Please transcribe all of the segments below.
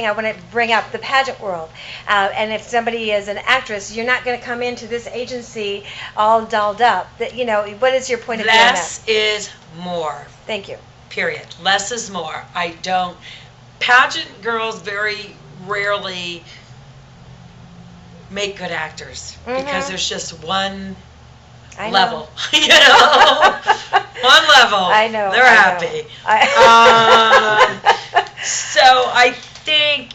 I want to bring up the pageant world. And if somebody is an actress, you're not going to come into this agency all dolled up. That, what is your point of view on that? Less is more. Thank you. Period. Less is more. Pageant girls very rarely make good actors because there's just one level. One level. I know. They're happy. So I think,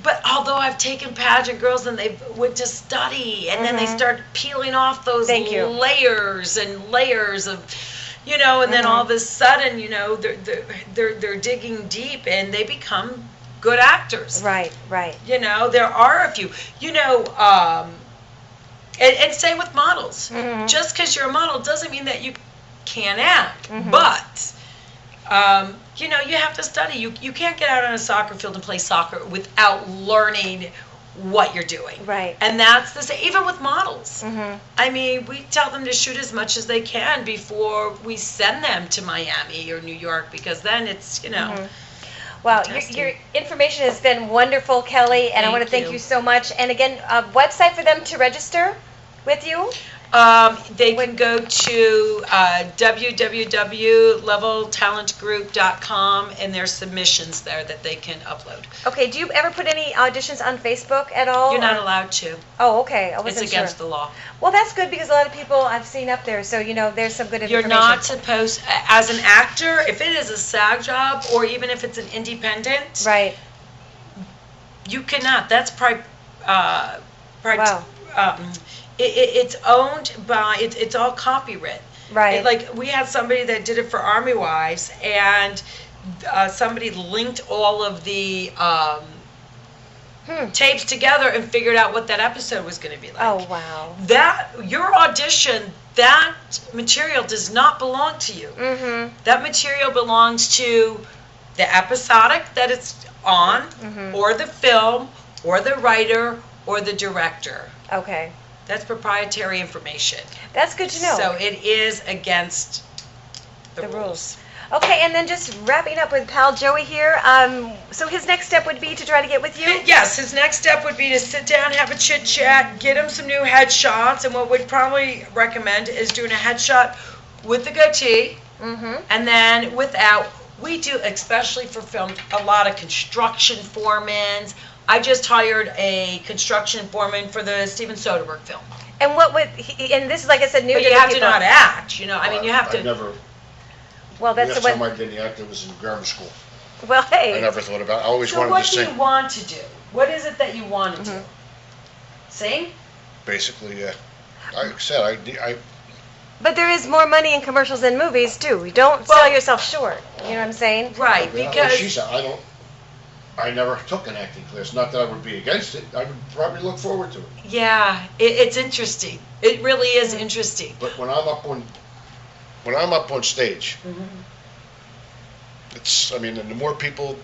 but although I've taken pageant girls and they went to study and then they start peeling off those layers and layers of, and then all of a sudden, they're digging deep and they become good actors. Right. There are a few, and same with models. Just because you're a model doesn't mean that you can't act, but you have to study. You can't get out on a soccer field and play soccer without learning what you're doing. Right. And that's the same, even with models. I mean, we tell them to shoot as much as they can before we send them to Miami or New York, because then it's, Well, your information has been wonderful, Kelly, and I want to thank you so much. And again, a website for them to register with you? They can go to www.leveltalentgroup.com, and there's submissions there that they can upload. Okay, do you ever put any auditions on Facebook at all? You're not allowed to. Oh, okay. I wasn't It's against the law. Well, that's good, because a lot of people I've seen up there, so there's some good information. You're not supposed, as an actor, if it is a SAG job or even if it's an independent, right? You cannot. That's Wow. It's owned by, it's all copyright. Right. Like, we had somebody that did it for Army Wives, and somebody linked all of the tapes together and figured out what that episode was going to be like. Oh, wow. Your audition, that material does not belong to you. That material belongs to the episodic that it's on, or the film, or the writer, or the director. Okay. That's proprietary information. That's good to know. So it is against the rules. Okay, and then just wrapping up with pal Joey here. So his next step would be to try to get with you? Yes, his next step would be to sit down, have a chit chat, get him some new headshots, and what we'd probably recommend is doing a headshot with the goatee, and then without. We do, especially for film, a lot of construction foremans. I just hired a construction foreman for the Steven Soderbergh film. And what would and this is, like I said, new but to you the have people. to not act, you have to. I never. Well, that's the the last way. time I did the acting was in grammar school. Well, hey. I never thought about it. I always So wanted what to do sing. you want to do? What is it that you want to do? Sing? Basically, yeah. Like I said, I But there is more money in commercials than movies too. You don't sell yourself short. You know what I'm saying? Right, like because she said, I never took an acting class. Not that I would be against it. I would probably look forward to it. yeah, it's interesting. It really is interesting. But when I'm up on stage, and the more people,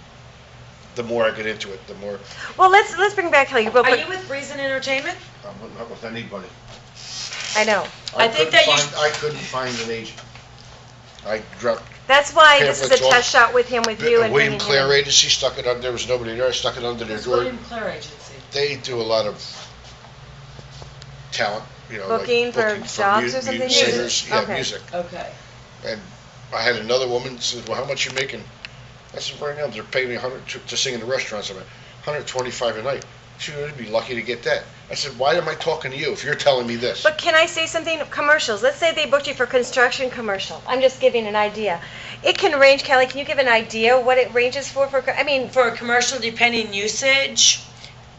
the more I get into it. The more. Well, let's bring back Kelly real Are quick. you with Reason Entertainment? I'm not with anybody. I know. I think that I couldn't find an agent. I dropped. That's why this is a pamphlets test shot with him, with you, and William bringing Clare him in. Agency stuck it under. There was nobody there. I stuck it under their It's door. William Clare Agency. They do a lot of talent, Booking for jobs or something? Singers, Okay. music. Okay. And I had another woman said, "Well, how much you making?" I said, "Right now they're paying me 100 to sing in the restaurants. I'm at 125 a night." She would be lucky to get that. I said, "Why am I talking to you if you're telling me this?" But can I say something? Commercials. Let's say they booked you for construction commercial. I'm just giving an idea. It can range, Kelly. Can you give an idea what it ranges for? For a commercial, depending usage.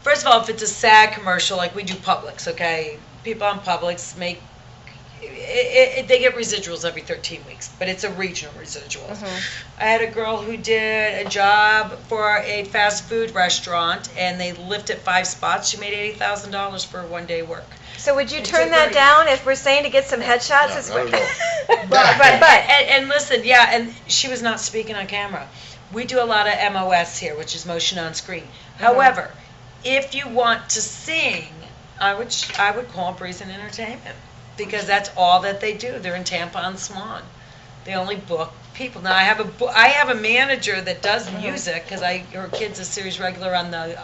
First of all, if it's a SAG commercial, like we do Publix, okay? People on Publix make. They get residuals every 13 weeks, but it's a regional residual. I had a girl who did a job for a fast food restaurant, and they lifted 5 spots. She made $80,000 for 1 day work. So would you turn that down if we're saying to get some headshots? No, not at all. And listen, yeah, and she was not speaking on camera. We do a lot of MOS here, which is motion on screen. However, if you want to sing, I would call Breeze Entertainment, because that's all that they do. They're in Tampa on Swan. They only book people. Now I have a manager that does music because her kid's a series regular on the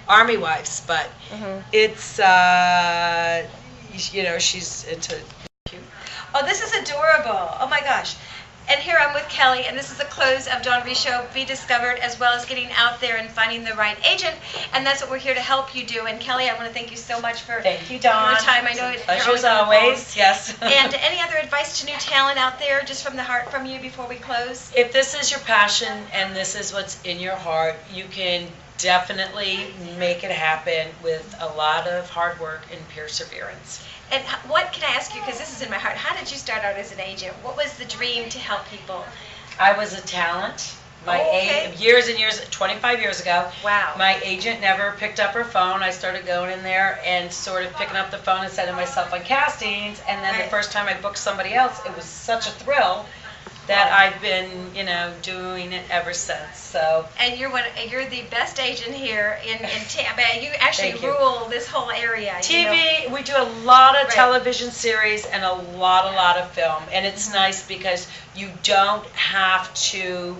Army Wives, but it's she's into. Oh, this is adorable. Oh my gosh. And here I'm with Kelly, and this is the close of Dawn Reese Show, Be Discovered, as well as getting out there and finding the right agent, and that's what we're here to help you do. And Kelly, I want to thank you so much for Thank you, Dawn. your time. I know Pleasure as always. Yes. And any other advice to new talent out there, just from the heart from you before we close? If this is your passion and this is what's in your heart, you can definitely make it happen with a lot of hard work and perseverance. And what can I ask you, because this is in my heart, how did you start out as an agent? What was the dream to help people? I was a talent. Okay. Years and years, 25 years ago. Wow. My agent never picked up her phone. I started going in there and sort of picking up the phone and sending myself on castings. And then the first time I booked somebody else, it was such a thrill that I've been, doing it ever since. So. And you're the best agent here in Tampa. You actually Thank you. Rule this whole area. TV, we do a lot of television series and a lot of film. And it's nice because you don't have to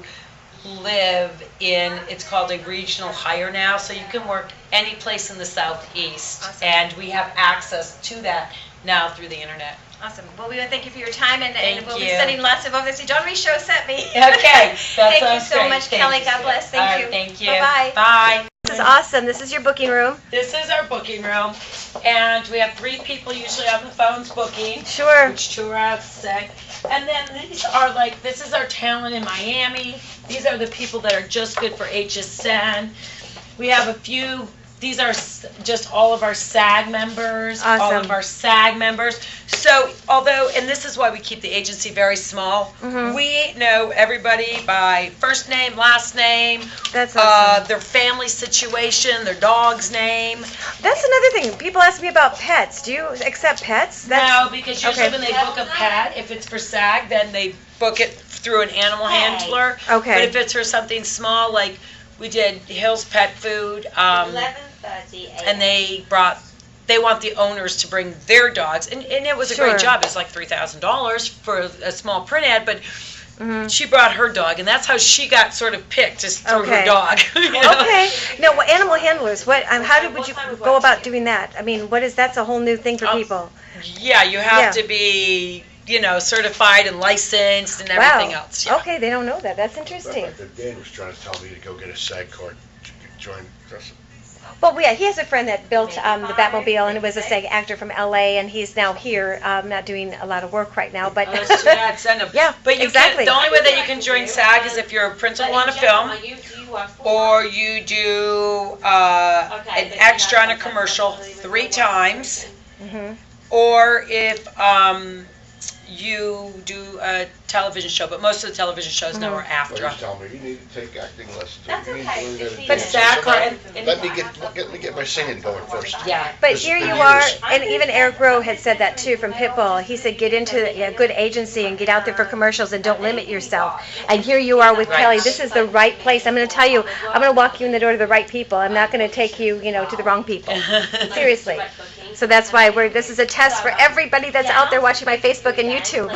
live in, it's called a regional hire now, so you can work any place in the Southeast. Awesome. And we have access to that now through the internet. Awesome. Well, we want to thank you for your time, and we'll be you. sending lots of over. See, Dawn Reese Show sent me. Okay. Thank you so much, Kelly. God bless. Thank you. Thank you. Bye-bye. Bye. This is awesome. This is your booking room. This is our booking room, and we have 3 people usually on the phones booking. Sure. Which 2 are out sick. And then this is our talent in Miami. These are the people that are just good for HSN. We have a few. These are just all of our SAG members, Awesome. all of our SAG members. So, and this is why we keep the agency very small, we know everybody by first name, last name, That's awesome. their family situation, their dog's name. That's another thing. People ask me about pets. Do you accept pets? No, because usually okay. when they book a pet, if it's for SAG, then they book it through an animal handler. Okay. But if it's for something small, like we did Hill's Pet Food, 11:30 a.m. and they want the owners to bring their dogs, and it was a Sure. great job. It's like $3,000 for a small print ad, but she brought her dog, and that's how she got sort of picked, just through her Okay. dog. you know? Okay. No, well, animal handlers. Would you go about doing that? I mean, that's a whole new thing for people. Yeah, you have Yeah. to be, certified and licensed and everything Wow. else. Yeah. Okay, they don't know that. That's interesting. Dan was trying to tell me to go get a SAG card to join. Well, yeah, he has a friend that built the Batmobile, and it was a SAG actor from LA, and he's now here, not doing a lot of work right now. But Oh, that's too bad. Send them. Yeah, But you exactly. the only way that you can join SAG is if you're a principal on a film, or you do an extra on a commercial 3 times, or if you do a television show. But most of the television shows now are after. Well, he's telling me you need to take acting lessons. That's You need to okay. learn how to But do SAG it. card. Let me get my singing going first. Yeah. But This here has you been are, years. and even Eric Rowe had said that too from Pitbull. He said, get into a good agency and get out there for commercials and don't limit yourself. And here you are with Right. Kelly. This is the right place. I'm going to tell you, I'm going to walk you in the door to the right people. I'm not going to take you, to the wrong people. Seriously. So that's why this is a test for everybody that's out there watching my Facebook and YouTube.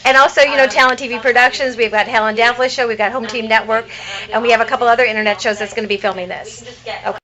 And also, Talent TV Productions. We've got Helen Danflis Show. We've got Home Team Network. And we have a couple other internet shows that's going to be filming this. Okay.